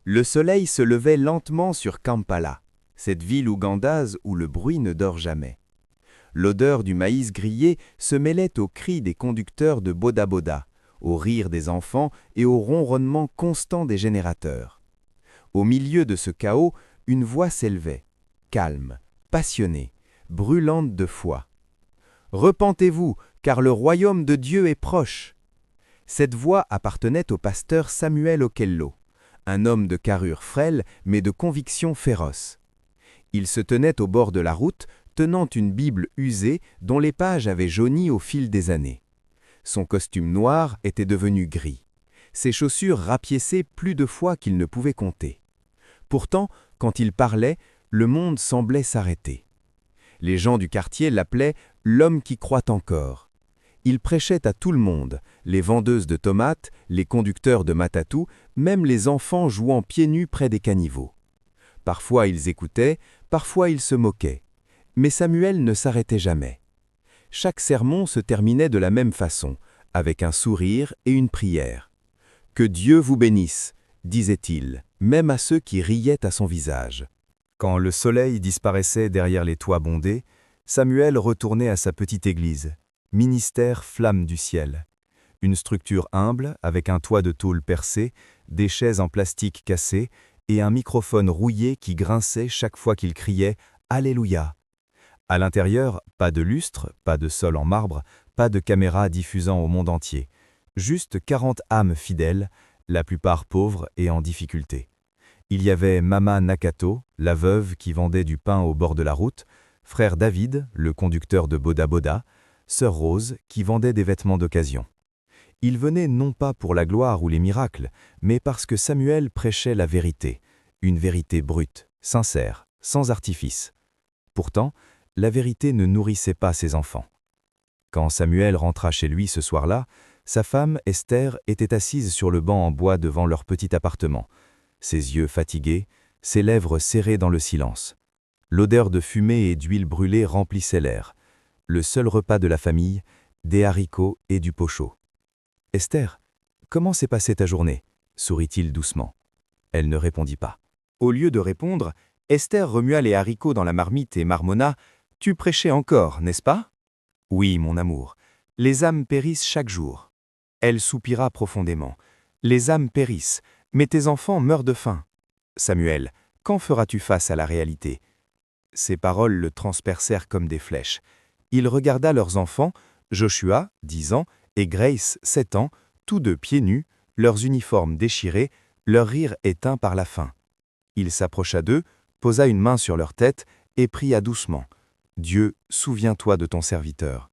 Le soleil se levait lentement sur Kampala, cette ville ougandaise où le bruit ne dort jamais. L'odeur du maïs grillé se mêlait aux cris des conducteurs de boda-boda, aux rires des enfants et au ronronnement constant des générateurs. Au milieu de ce chaos, une voix s'élevait, calme, passionnée, brûlante de foi. « Repentez-vous, car le royaume de Dieu est proche !» Cette voix appartenait au pasteur Samuel Okello, un homme de carrure frêle mais de conviction féroce. Il se tenait au bord de la route, tenant une Bible usée dont les pages avaient jauni au fil des années. Son costume noir était devenu gris. Ses chaussures rapiéçaient plus de fois qu'il ne pouvait compter. Pourtant, quand il parlait, le monde semblait s'arrêter. Les gens du quartier l'appelaient « l'homme qui croit encore ». Il prêchait à tout le monde, les vendeuses de tomates, les conducteurs de matatou, même les enfants jouant pieds nus près des caniveaux. Parfois ils écoutaient, parfois ils se moquaient. Mais Samuel ne s'arrêtait jamais. Chaque sermon se terminait de la même façon, avec un sourire et une prière. « Que Dieu vous bénisse », disait-il, même à ceux qui riaient à son visage. Quand le soleil disparaissait derrière les toits bondés, Samuel retournait à sa petite église, ministère Flamme du ciel. Une structure humble, avec un toit de tôle percé, des chaises en plastique cassées et un microphone rouillé qui grinçait chaque fois qu'il criait « Alléluia ». À l'intérieur, pas de lustre, pas de sol en marbre, pas de caméra diffusant au monde entier. Juste 40 âmes fidèles, la plupart pauvres et en difficulté. Il y avait Mama Nakato, la veuve qui vendait du pain au bord de la route, frère David, le conducteur de Boda Boda, sœur Rose, qui vendait des vêtements d'occasion. Ils venaient non pas pour la gloire ou les miracles, mais parce que Samuel prêchait la vérité, une vérité brute, sincère, sans artifice. Pourtant, la vérité ne nourrissait pas ses enfants. Quand Samuel rentra chez lui ce soir-là, sa femme, Esther, était assise sur le banc en bois devant leur petit appartement, ses yeux fatigués, ses lèvres serrées dans le silence. L'odeur de fumée et d'huile brûlée remplissait l'air. Le seul repas de la famille, des haricots et du pot chaud. « Esther, comment s'est passée ta journée ?» sourit-il doucement. Elle ne répondit pas. Au lieu de répondre, Esther remua les haricots dans la marmite et marmonna « Tu prêchais encore, n'est-ce pas ?»« Oui, mon amour. Les âmes périssent chaque jour. » Elle soupira profondément. « Les âmes périssent, mais tes enfants meurent de faim. » « Samuel, quand feras-tu face à la réalité ?» Ces paroles le transpercèrent comme des flèches. Il regarda leurs enfants, Joshua, 10 ans, et Grace, 7 ans, tous deux pieds nus, leurs uniformes déchirés, leur rire éteint par la faim. Il s'approcha d'eux, posa une main sur leur tête et pria doucement. « Dieu, souviens-toi de ton serviteur. »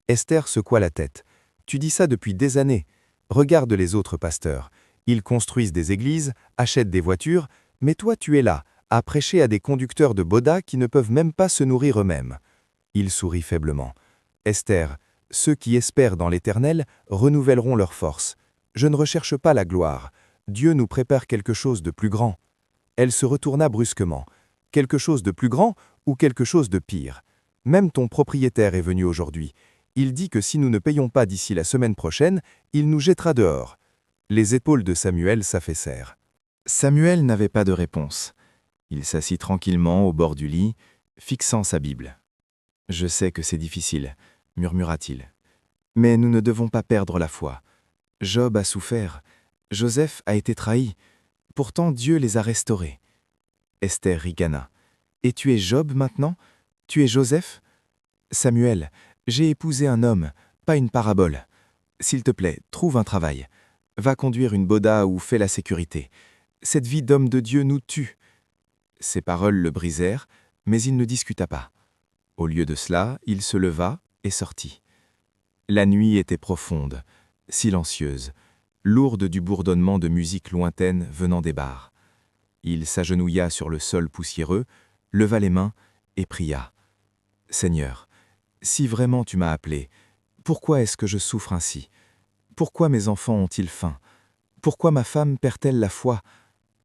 Esther secoua la tête. « Tu dis ça depuis des années. Regarde les autres pasteurs. Ils construisent des églises, achètent des voitures, mais toi tu es là, à prêcher à des conducteurs de Boda qui ne peuvent même pas se nourrir eux-mêmes. » Il sourit faiblement. « Esther, ceux qui espèrent dans l'Éternel renouvelleront leurs forces. Je ne recherche pas la gloire. Dieu nous prépare quelque chose de plus grand. » Elle se retourna brusquement. « Quelque chose de plus grand ou quelque chose de pire? Même ton propriétaire est venu aujourd'hui. Il dit que si nous ne payons pas d'ici la semaine prochaine, il nous jettera dehors. » Les épaules de Samuel s'affaissèrent. Samuel n'avait pas de réponse. Il s'assit tranquillement au bord du lit, fixant sa Bible. « Je sais que c'est difficile, » murmura-t-il. « Mais nous ne devons pas perdre la foi. Job a souffert, Joseph a été trahi, pourtant Dieu les a restaurés. » Esther ricana. « Et tu es Job maintenant? Tu es Joseph? » « Samuel, j'ai épousé un homme, pas une parabole. S'il te plaît, trouve un travail. Va conduire une boda ou fais la sécurité. Cette vie d'homme de Dieu nous tue. » Ces paroles le brisèrent, mais il ne discuta pas. Au lieu de cela, il se leva et sortit. La nuit était profonde, silencieuse, lourde du bourdonnement de musique lointaine venant des bars. Il s'agenouilla sur le sol poussiéreux, leva les mains et pria. « Seigneur, si vraiment tu m'as appelé, pourquoi est-ce que je souffre ainsi? Pourquoi mes enfants ont-ils faim? Pourquoi ma femme perd-elle la foi?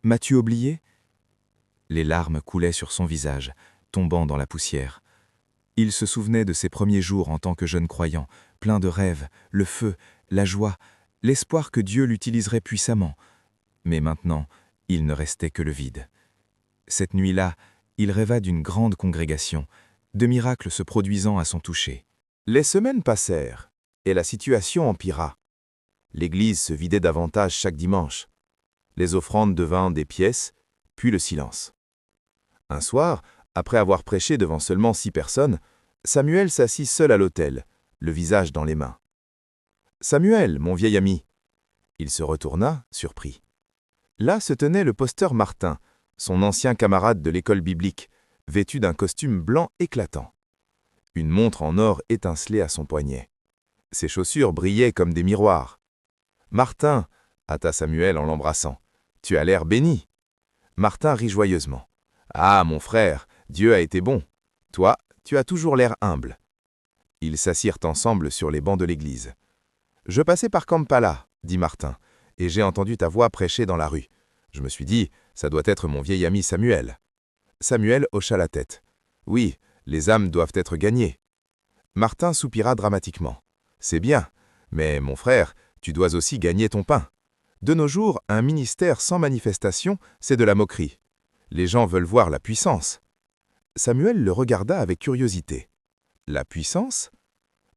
M'as-tu oublié ?» Les larmes coulaient sur son visage, tombant dans la poussière. Il se souvenait de ses premiers jours en tant que jeune croyant, plein de rêves, le feu, la joie, l'espoir que Dieu l'utiliserait puissamment. Mais maintenant, Il ne restait que le vide. Cette nuit-là, il rêva d'une grande congrégation, de miracles se produisant à son toucher. Les semaines passèrent, et la situation empira. L'église se vidait davantage chaque dimanche. Les offrandes devinrent des pièces, puis le silence. Un soir, après avoir prêché devant seulement 6 personnes, Samuel s'assit seul à l'autel, le visage dans les mains. « Samuel, mon vieil ami !» Il se retourna, surpris. Là se tenait le pasteur Martin, son ancien camarade de l'école biblique, vêtu d'un costume blanc éclatant. Une montre en or étincelait à son poignet. Ses chaussures brillaient comme des miroirs. « Martin !» hâta Samuel en l'embrassant. « Tu as l'air béni !» Martin rit joyeusement. « Ah, mon frère, Dieu a été bon. Toi, tu as toujours l'air humble. » Ils s'assirent ensemble sur les bancs de l'église. « Je passais par Kampala, dit Martin, et j'ai entendu ta voix prêcher dans la rue. Je me suis dit, ça doit être mon vieil ami Samuel. » Samuel hocha la tête. « Oui, les âmes doivent être gagnées. » Martin soupira dramatiquement. « C'est bien, mais mon frère, tu dois aussi gagner ton pain. De nos jours, un ministère sans manifestation, c'est de la moquerie. Les gens veulent voir la puissance. » Samuel le regarda avec curiosité. « La puissance ?»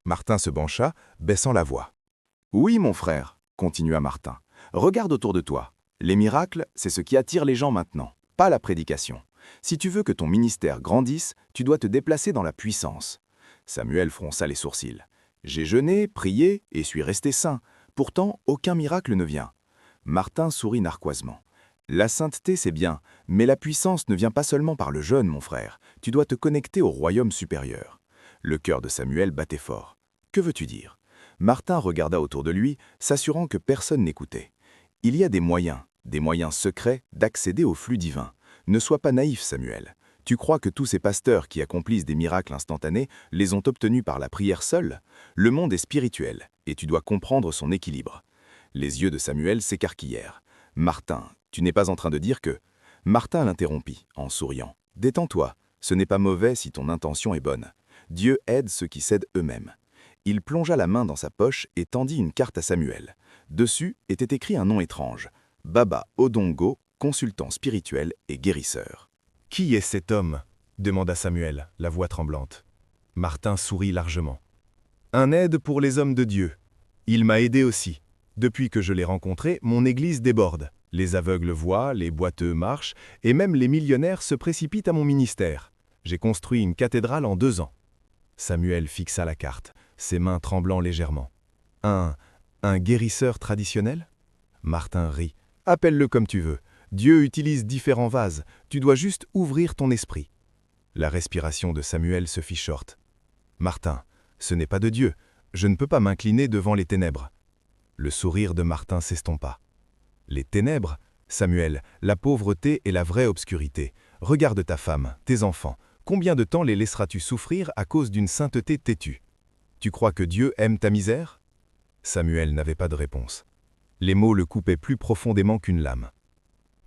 Martin se pencha, baissant la voix. « Oui, mon frère, » continua Martin. « Regarde autour de toi. Les miracles, c'est ce qui attire les gens maintenant, pas la prédication. Si tu veux que ton ministère grandisse, tu dois te déplacer dans la puissance. » Samuel fronça les sourcils. « J'ai jeûné, prié et suis resté saint. Pourtant, aucun miracle ne vient. » Martin sourit narquoisement. « La sainteté, c'est bien, mais la puissance ne vient pas seulement par le jeûne, mon frère. Tu dois te connecter au royaume supérieur. » Le cœur de Samuel battait fort. « Que veux-tu dire ?» Martin regarda autour de lui, s'assurant que personne n'écoutait. « Il y a des moyens secrets d'accéder au flux divin. Ne sois pas naïf, Samuel. Tu crois que tous ces pasteurs qui accomplissent des miracles instantanés les ont obtenus par la prière seule? Le monde est spirituel, et tu dois comprendre son équilibre. » Les yeux de Samuel s'écarquillèrent. « Martin, tu n'es pas en train de dire que… » Martin l'interrompit, en souriant. « Détends-toi, ce n'est pas mauvais si ton intention est bonne. Dieu aide ceux qui s'aident eux-mêmes. » Il plongea la main dans sa poche et tendit une carte à Samuel. Dessus était écrit un nom étrange. Baba Odongo, consultant spirituel et guérisseur. « Qui est cet homme ?» demanda Samuel, la voix tremblante. Martin sourit largement. « Un aide pour les hommes de Dieu. Il m'a aidé aussi. Depuis que je l'ai rencontré, mon église déborde. Les aveugles voient, les boiteux marchent, et même les millionnaires se précipitent à mon ministère. J'ai construit une cathédrale en 2 ans. » Samuel fixa la carte, ses mains tremblant légèrement. « Un guérisseur traditionnel ?» Martin rit. « Appelle-le comme tu veux. Dieu utilise différents vases. Tu dois juste ouvrir ton esprit. » La respiration de Samuel se fit short. « Martin, ce n'est pas de Dieu. Je ne peux pas m'incliner devant les ténèbres. » Le sourire de Martin s'estompa. « Les ténèbres, Samuel, la pauvreté et la vraie obscurité. Regarde ta femme, tes enfants. Combien de temps les laisseras-tu souffrir à cause d'une sainteté têtue? Tu crois que Dieu aime ta misère ?» Samuel n'avait pas de réponse. Les mots le coupaient plus profondément qu'une lame.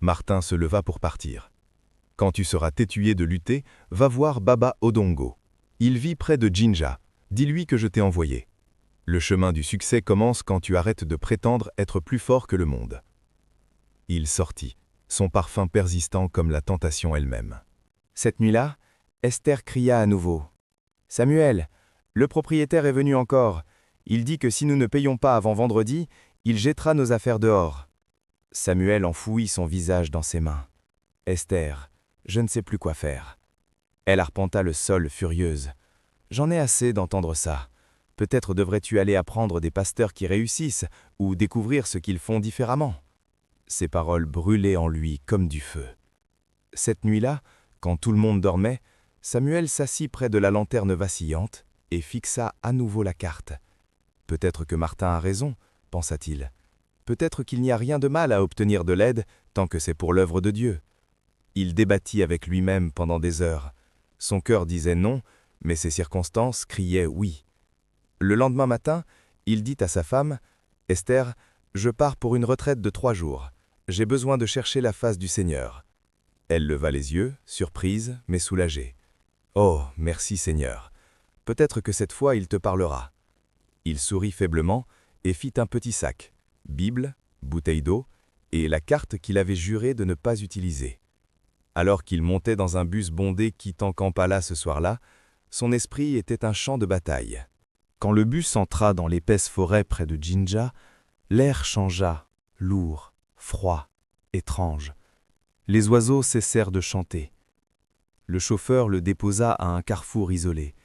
Martin se leva pour partir. « Quand tu seras tétué de lutter, va voir Baba Odongo. Il vit près de Jinja. Dis-lui que je t'ai envoyé. Le chemin du succès commence quand tu arrêtes de prétendre être plus fort que le monde. » Il sortit, son parfum persistant comme la tentation elle-même. Cette nuit-là, Esther cria à nouveau. « Samuel, le propriétaire est venu encore. Il dit que si nous ne payons pas avant vendredi, il jettera nos affaires dehors. » Samuel enfouit son visage dans ses mains. « Esther, je ne sais plus quoi faire. » Elle arpenta le sol furieuse. « J'en ai assez d'entendre ça. Peut-être devrais-tu aller apprendre des pasteurs qui réussissent ou découvrir ce qu'ils font différemment. » Ces paroles brûlaient en lui comme du feu. Cette nuit-là, quand tout le monde dormait, Samuel s'assit près de la lanterne vacillante et fixa à nouveau la carte. « Peut-être que Martin a raison, » pensa-t-il. « Peut-être qu'il n'y a rien de mal à obtenir de l'aide tant que c'est pour l'œuvre de Dieu. » Il débattit avec lui-même pendant des heures. Son cœur disait non, mais ses circonstances criaient oui. Le lendemain matin, il dit à sa femme, « Esther, je pars pour une retraite de 3 jours. J'ai besoin de chercher la face du Seigneur. » Elle leva les yeux, surprise, mais soulagée. « Oh, merci Seigneur. Peut-être que cette fois il te parlera. » Il sourit faiblement et fit un petit sac, Bible, bouteille d'eau, et la carte qu'il avait juré de ne pas utiliser. Alors qu'il montait dans un bus bondé quittant Kampala ce soir-là, son esprit était un champ de bataille. Quand le bus entra dans l'épaisse forêt près de Jinja, l'air changea, lourd, froid, étrange. Les oiseaux cessèrent de chanter. Le chauffeur le déposa à un carrefour isolé.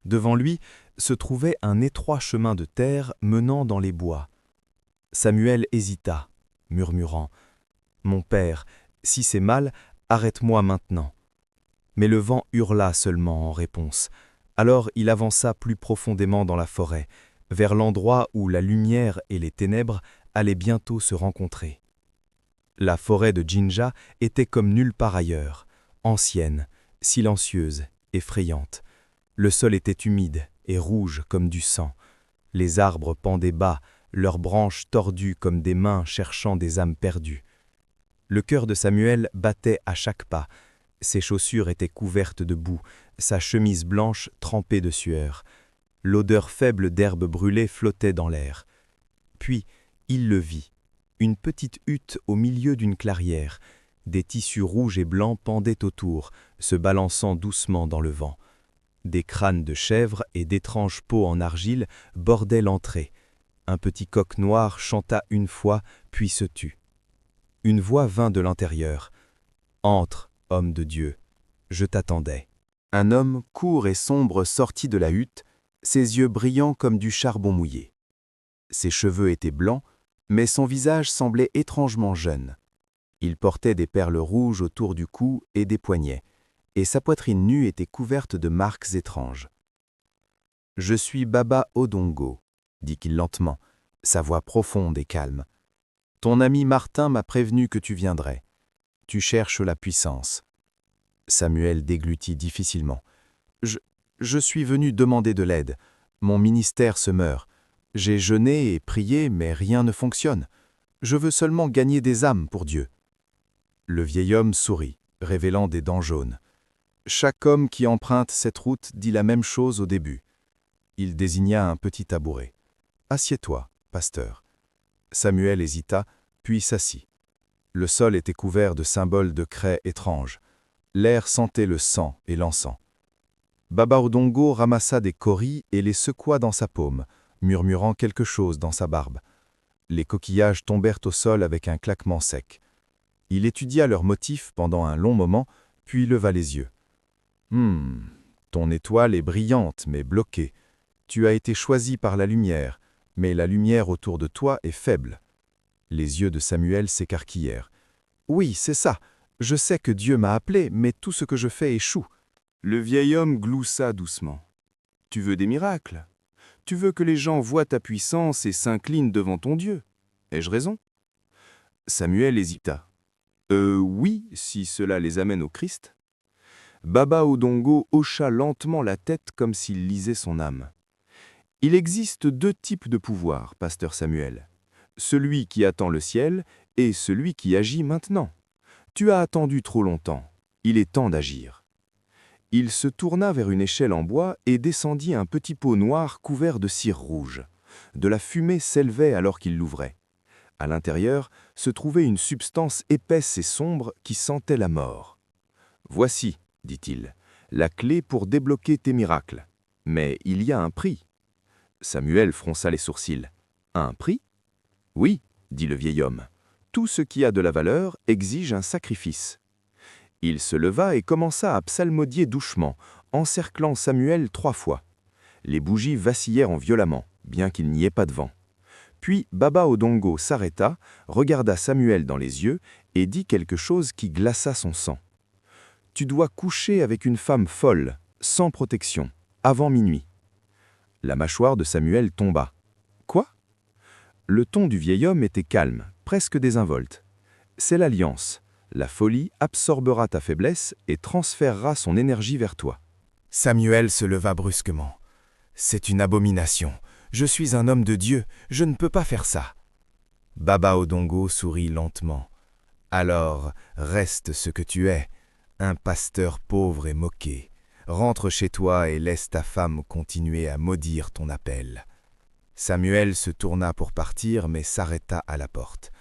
Devant lui se trouvait un étroit chemin de terre menant dans les bois. Samuel hésita, murmurant « Mon père, si c'est mal, arrête-moi maintenant. » Mais le vent hurla seulement en réponse. Alors il avança plus profondément dans la forêt, vers l'endroit où la lumière et les ténèbres allaient bientôt se rencontrer. La forêt de Jinja était comme nulle part ailleurs, ancienne, silencieuse, effrayante. Le sol était humide et rouge comme du sang. Les arbres pendaient bas, leurs branches tordues comme des mains cherchant des âmes perdues. Le cœur de Samuel battait à chaque pas. Ses chaussures étaient couvertes de boue, sa chemise blanche trempée de sueur. L'odeur faible d'herbe brûlée flottait dans l'air. Puis, il le vit. Une petite hutte au milieu d'une clairière. Des tissus rouges et blancs pendaient autour, se balançant doucement dans le vent. Des crânes de chèvres et d'étranges pots en argile bordaient l'entrée. Un petit coq noir chanta une fois, puis se tut. Une voix vint de l'intérieur. « Entre, homme de Dieu, je t'attendais. » Un homme court et sombre sortit de la hutte, ses yeux brillants comme du charbon mouillé. Ses cheveux étaient blancs, mais son visage semblait étrangement jeune. Il portait des perles rouges autour du cou et des poignets, et sa poitrine nue était couverte de marques étranges. « Je suis Baba Odongo, » dit-il lentement, sa voix profonde et calme. « Ton ami Martin m'a prévenu que tu viendrais. Tu cherches la puissance. » Samuel déglutit difficilement. « Je suis venu demander de l'aide. Mon ministère se meurt. J'ai jeûné et prié, mais rien ne fonctionne. Je veux seulement gagner des âmes pour Dieu. » Le vieil homme sourit, révélant des dents jaunes. Chaque homme qui emprunte cette route dit la même chose au début. Il désigna un petit tabouret. « Assieds-toi, pasteur. » Samuel hésita, puis s'assit. Le sol était couvert de symboles de craie étranges. L'air sentait le sang et l'encens. Baba Odongo ramassa des kauris et les secoua dans sa paume, murmurant quelque chose dans sa barbe. Les coquillages tombèrent au sol avec un claquement sec. Il étudia leurs motifs pendant un long moment, puis leva les yeux. « Ton étoile est brillante mais bloquée. Tu as été choisi par la lumière, mais la lumière autour de toi est faible. » Les yeux de Samuel s'écarquillèrent. « Oui, c'est ça. Je sais que Dieu m'a appelé, mais tout ce que je fais échoue. » Le vieil homme gloussa doucement. « Tu veux des miracles? Tu veux que les gens voient ta puissance et s'inclinent devant ton Dieu? Ai-je raison? » Samuel hésita. « Oui, si cela les amène au Christ. » Baba Odongo hocha lentement la tête comme s'il lisait son âme. « Il existe deux types de pouvoir, pasteur Samuel. Celui qui attend le ciel et celui qui agit maintenant. Tu as attendu trop longtemps. Il est temps d'agir. » Il se tourna vers une échelle en bois et descendit un petit pot noir couvert de cire rouge. De la fumée s'élevait alors qu'il l'ouvrait. À l'intérieur se trouvait une substance épaisse et sombre qui sentait la mort. « Voici, » dit-il, « la clé pour débloquer tes miracles. Mais il y a un prix. » Samuel fronça les sourcils. « Un prix? » « Oui, » dit le vieil homme. « Tout ce qui a de la valeur exige un sacrifice. » Il se leva et commença à psalmodier doucement, encerclant Samuel 3 fois. Les bougies vacillèrent violemment, bien qu'il n'y ait pas de vent. Puis Baba Odongo s'arrêta, regarda Samuel dans les yeux et dit quelque chose qui glaça son sang. « Tu dois coucher avec une femme folle, sans protection, avant minuit. » La mâchoire de Samuel tomba. « Quoi ?» Le ton du vieil homme était calme, presque désinvolte. « C'est l'alliance. La folie absorbera ta faiblesse et transférera son énergie vers toi. » Samuel se leva brusquement. « C'est une abomination. Je suis un homme de Dieu, je ne peux pas faire ça. » Baba Odongo sourit lentement. « Alors, reste ce que tu es, un pasteur pauvre et moqué. Rentre chez toi et laisse ta femme continuer à maudire ton appel. » Samuel se tourna pour partir, mais s'arrêta à la porte.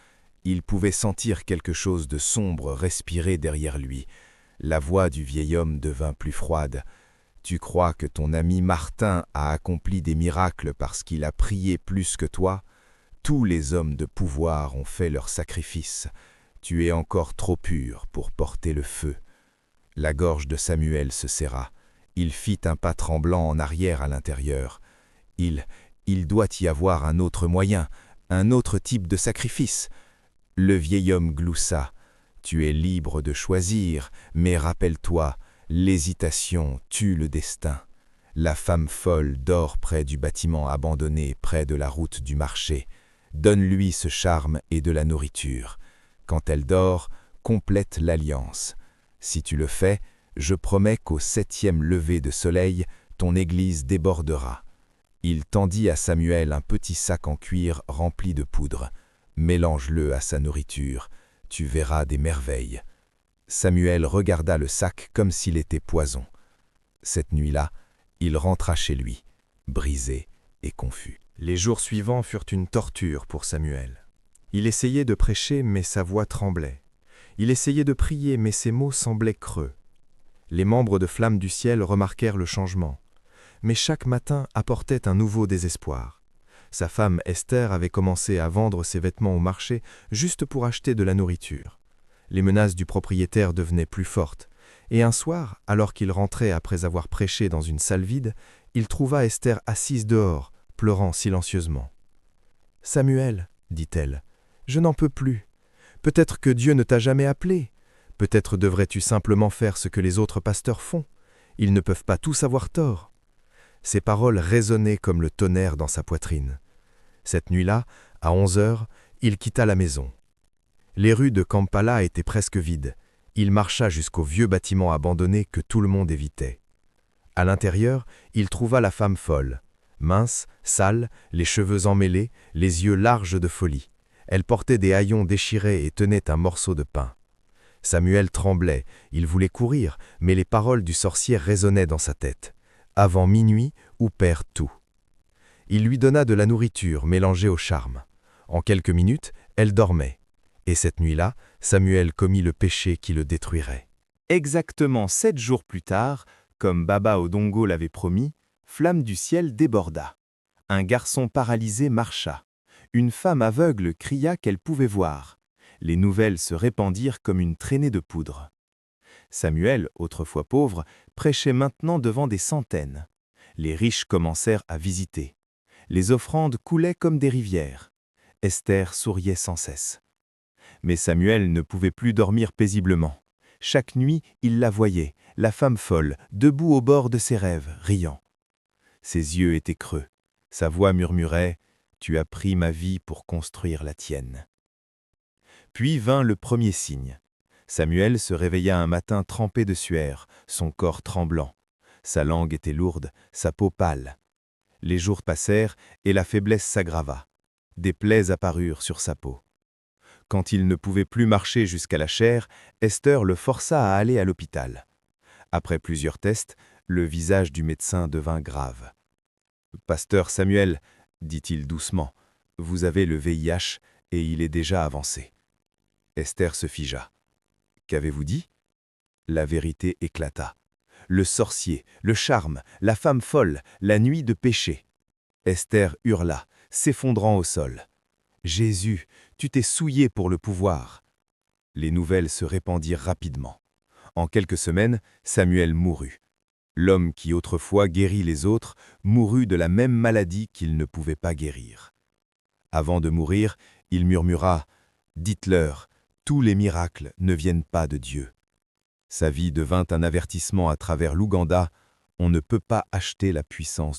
Il pouvait sentir quelque chose de sombre respirer derrière lui. La voix du vieil homme devint plus froide. « Tu crois que ton ami Martin a accompli des miracles parce qu'il a prié plus que toi? Tous les hommes de pouvoir ont fait leur sacrifice. Tu es encore trop pur pour porter le feu. » La gorge de Samuel se serra. Il fit un pas tremblant en arrière à l'intérieur. Il doit y avoir un autre moyen, un autre type de sacrifice. Le vieil homme gloussa. « Tu es libre de choisir, mais rappelle-toi, l'hésitation tue le destin. La femme folle dort près du bâtiment abandonné, près de la route du marché. Donne-lui ce charme et de la nourriture. Quand elle dort, complète l'alliance. Si tu le fais, je promets qu'au 7e lever de soleil, ton église débordera. » Il tendit à Samuel un petit sac en cuir rempli de poudre. « Mélange-le à sa nourriture, tu verras des merveilles. » Samuel regarda le sac comme s'il était poison. Cette nuit-là, il rentra chez lui, brisé et confus. Les jours suivants furent une torture pour Samuel. Il essayait de prêcher, mais sa voix tremblait. Il essayait de prier, mais ses mots semblaient creux. Les membres de Flamme du ciel remarquèrent le changement. Mais chaque matin apportait un nouveau désespoir. Sa femme Esther avait commencé à vendre ses vêtements au marché juste pour acheter de la nourriture. Les menaces du propriétaire devenaient plus fortes, et un soir, alors qu'il rentrait après avoir prêché dans une salle vide, il trouva Esther assise dehors, pleurant silencieusement. « Samuel, dit-elle, je n'en peux plus. Peut-être que Dieu ne t'a jamais appelé. Peut-être devrais-tu simplement faire ce que les autres pasteurs font. Ils ne peuvent pas tous avoir tort. » Ces paroles résonnaient comme le tonnerre dans sa poitrine. Cette nuit-là, à 11 heures, il quitta la maison. Les rues de Kampala étaient presque vides. Il marcha jusqu'au vieux bâtiment abandonné que tout le monde évitait. À l'intérieur, il trouva la femme folle. Mince, sale, les cheveux emmêlés, les yeux larges de folie. Elle portait des haillons déchirés et tenait un morceau de pain. Samuel tremblait, il voulait courir, mais les paroles du sorcier résonnaient dans sa tête. Avant minuit, ou perd tout. Il lui donna de la nourriture mélangée au charme. En quelques minutes, elle dormait. Et cette nuit-là, Samuel commit le péché qui le détruirait. Exactement 7 jours plus tard, comme Baba Odongo l'avait promis, Flamme du ciel déborda. Un garçon paralysé marcha. Une femme aveugle cria qu'elle pouvait voir. Les nouvelles se répandirent comme une traînée de poudre. Samuel, autrefois pauvre, prêchait maintenant devant des centaines. Les riches commencèrent à visiter. Les offrandes coulaient comme des rivières. Esther souriait sans cesse. Mais Samuel ne pouvait plus dormir paisiblement. Chaque nuit, il la voyait, la femme folle, debout au bord de ses rêves, riant. Ses yeux étaient creux. Sa voix murmurait « Tu as pris ma vie pour construire la tienne. » Puis vint le premier signe. Samuel se réveilla un matin trempé de sueur, son corps tremblant. Sa langue était lourde, sa peau pâle. Les jours passèrent et la faiblesse s'aggrava. Des plaies apparurent sur sa peau. Quand il ne pouvait plus marcher jusqu'à la chaire, Esther le força à aller à l'hôpital. Après plusieurs tests, le visage du médecin devint grave. « Pasteur Samuel, dit-il doucement, vous avez le VIH et il est déjà avancé. » Esther se figea. « Qu'avez-vous dit ?» La vérité éclata. Le sorcier, le charme, la femme folle, la nuit de péché. Esther hurla, s'effondrant au sol. « Jésus, tu t'es souillé pour le pouvoir. » Les nouvelles se répandirent rapidement. En quelques semaines, Samuel mourut. L'homme qui autrefois guérit les autres mourut de la même maladie qu'il ne pouvait pas guérir. Avant de mourir, il murmura « Dites-leur, tous les miracles ne viennent pas de Dieu. » Sa vie devint un avertissement à travers l'Ouganda, on ne peut pas acheter la puissance de